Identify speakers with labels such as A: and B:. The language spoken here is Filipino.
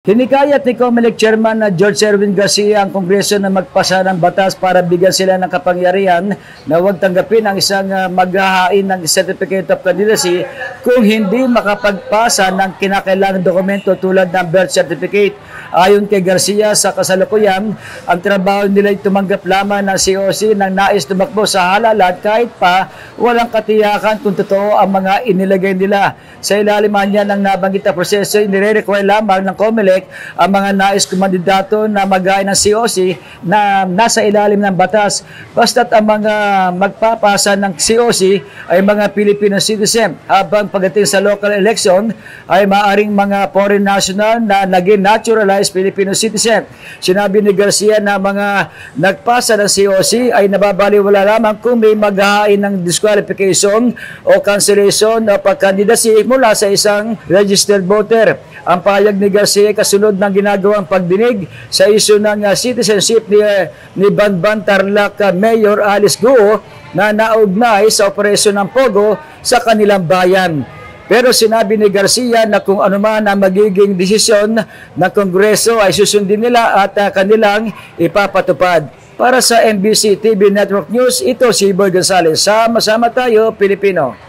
A: Hinikayat ni COMELEC Chairman na George Erwin Garcia ang Kongreso na magpasa ng batas para bigyan sila ng kapangyarihan na huwag tanggapin ang isang maghahain ng Certificate of Candidacy kung hindi makapagpasa ng kinakailangang dokumento tulad ng birth certificate. Ayon kay Garcia, sa kasalukuyan, ang trabaho nila ay tumanggap lamang ng COC ng nais tumakbo sa halalan kahit pa walang katiyakan kung totoo ang mga inilagay nila. Sa ilalim niya ng nabanggit na proseso, inire-require lamang ng COMELEC ang mga nais kumandidato na mag-hain ng COC na nasa ilalim ng batas. Basta't ang mga magpapasa ng COC ay mga Filipino citizen, habang pagdating sa local election ay maaring mga foreign national na naging naturalized Filipino citizen. Sinabi ni Garcia na mga nagpasa ng COC ay nababaliwala lamang kung may maghahain ng disqualification o cancellation o pagkandidacy mula sa isang registered voter. Ang pahayag ni Garcia kasunod ng ginagawang pagdinig sa isyu ng citizenship ni Banban Tarlac Mayor Alice Guo na naugnay sa operasyon ng Pogo sa kanilang bayan. Pero sinabi ni Garcia na kung anuman ang magiging desisyon ng Kongreso ay susundin nila at kanilang ipapatupad. Para sa MBC TV Network News, ito si Boy Gonzales. Sama-sama tayo, Pilipino.